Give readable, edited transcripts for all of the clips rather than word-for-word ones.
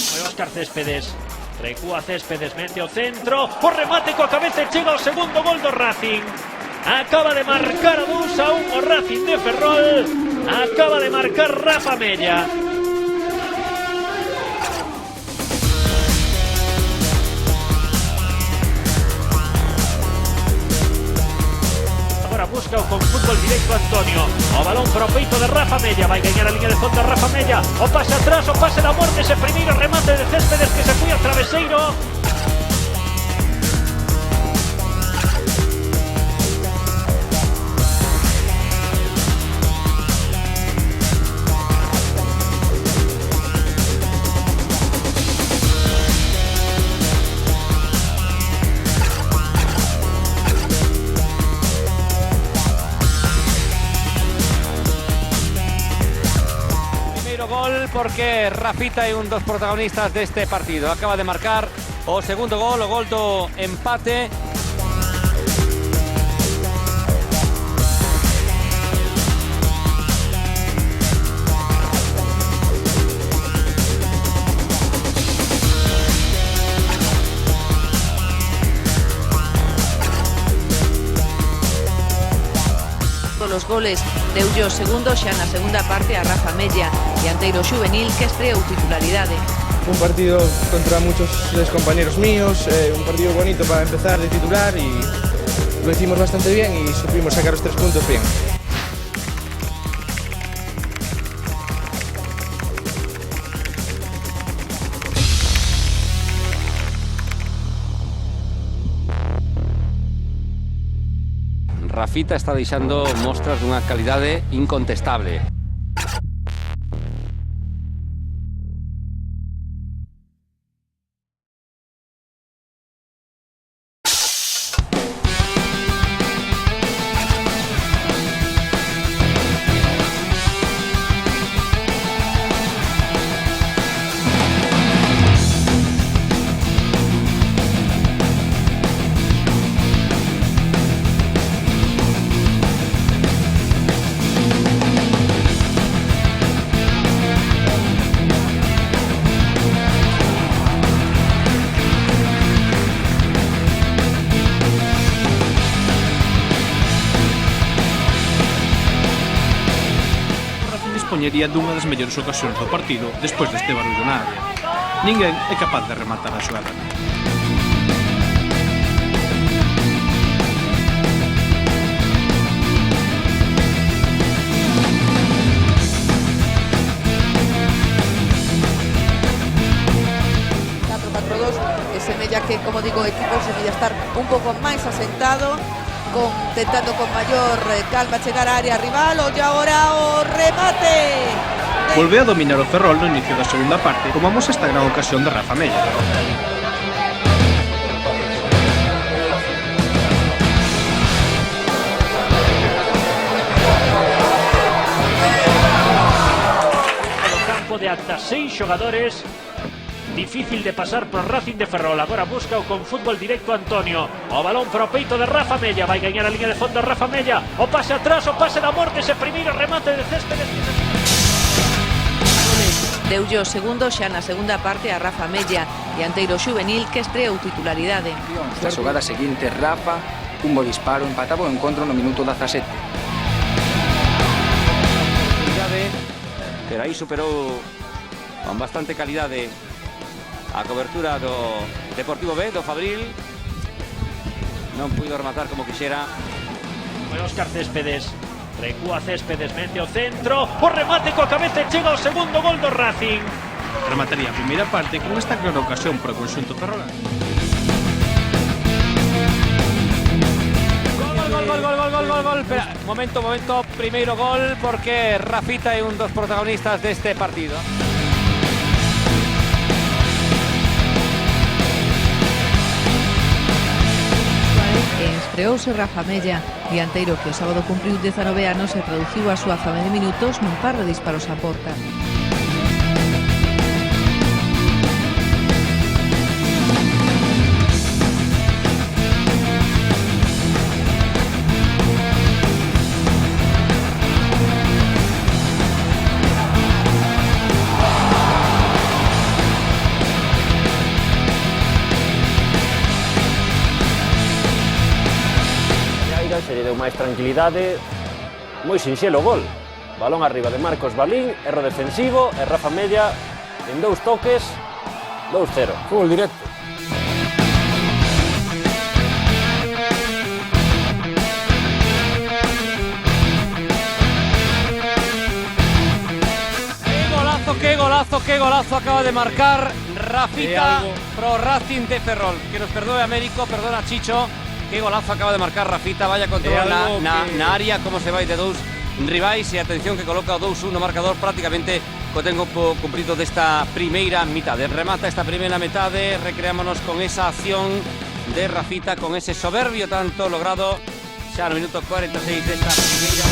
Óscar Céspedes, recúa Céspedes, mete o centro, o remate coa cabeza e chega o segundo gol do Racing. Acaba de marcar 2-1 o Racing de Ferrol, acaba de marcar Rafa Mella. Agora busca con fútbol directo Antonio, o balón para o peito de Rafa Mella, vai gañar a liña de fondo Rafa Mella, o pase atrás, o pase da morte, ese primeiro remate de Céspedes que se foi ao traveseiro. Gol porque Rafita é un dos protagonistas deste partido. Acaba de marcar o segundo gol, o gol do empate. Los goles deulle o segundo xa na segunda parte a Rafa Mella, dianteiro xuvenil que estreou titularidade. Un partido contra muchos compañeros míos, un partido bonito para empezar de titular y lo hicimos bastante bien y supimos sacar los 3 puntos bien. Rafita está deixando mostras dunha calidade incontestable. Dispoñería dunha das mellores ocasións do partido despois deste barullo na área. Ninguén é capaz de rematar a xogada. Ese Mella que, como digo, o equipo se milla estar un pouco máis asentado, intentando con mayor calma chegar á área rival. Olle agora o remate. Volve a dominar o Ferrol no inicio da segunda parte, como amos esta gran ocasión de Rafa Mella. No campo de ata 6 xogadores. Difícil de pasar por Racing de Ferrol. Agora busca o con fútbol directo Antonio, o balón para o peito de Rafa Mella, vai gañar a liña de fondo Rafa Mella, o pase atrás, o pase da morte, ese primeiro remate de Céspedes. Deulle o segundo xa na segunda parte a Rafa Mella, dianteiro xuvenil que estreou titularidade. Na xogada seguinte, Rafa, un bo disparo, empataba o encontro no minuto 17. Pero aí superou con bastante calidade a cobertura do Deportivo B, do Fabril. Non puido rematar como quixera. Óscar Céspedes, recúa Céspedes, mete o centro, o remate coa cabeza e chega o segundo gol do Racing. Remataría a primeira parte con esta clara ocasión para o conxunto ferrolano. Gol. Espera, momento. Primeiro gol porque Rafita é un dos protagonistas deste partido. Estreouse Rafa Mella, dianteiro que o sábado cumpriu 19 anos e traduciu a súa fame de minutos nun par de disparos a porta. deu máis tranquilidade. Moi sinxelo gol. Balón arriba de Marcos Balín, erro defensivo e Rafa Mella en 2 toques, 2-0. Fútbol directo. Qué golazo acaba de marcar Rafita pro Racing de Ferrol. Que nos perdoe Américo, perdona Chicho. Qué golazo acaba de marcar Rafita, vaya control na área, como se vai de dous rivais e atención que coloca o 2-1 marcador prácticamente co tempo cumprido desta primeira mitade. Remata esta primeira metade, recreámonos con esa acción de Rafita, con ese soberbio tanto logrado xa no minuto 46 desta primeira.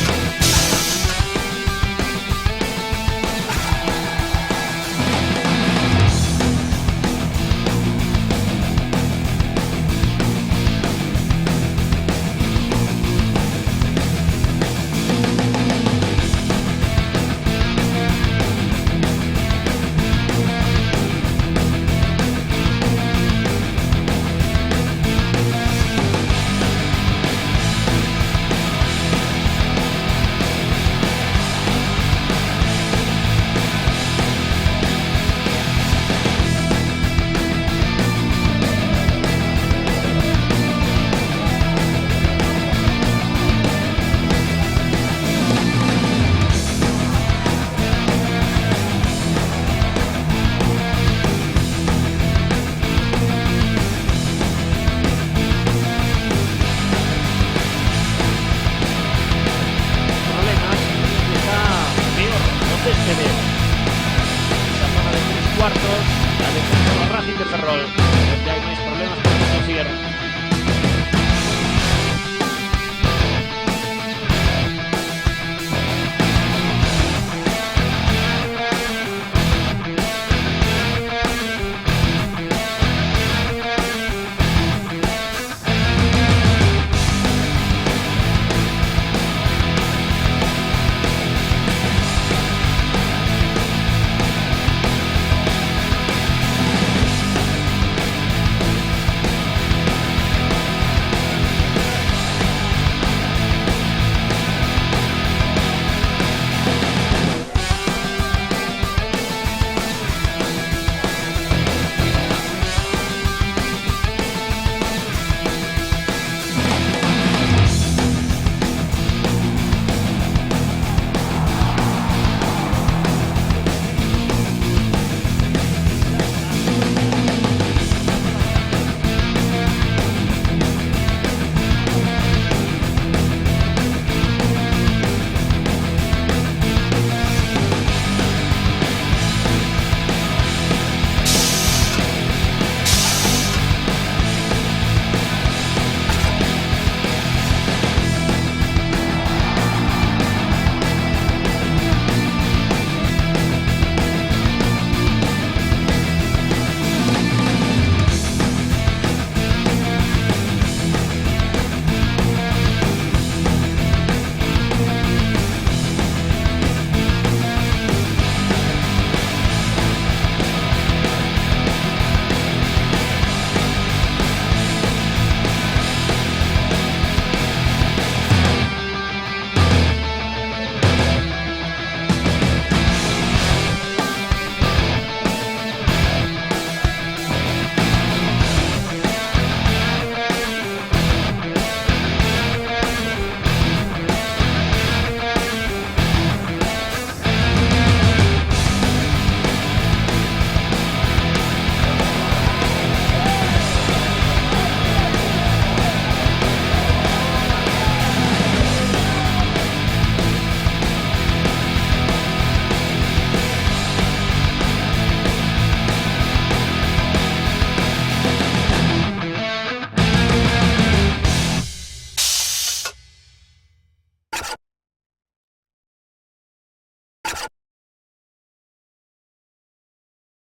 Cuartos, la defensa del Racing de Ferrol, donde hay más problemas para conseguir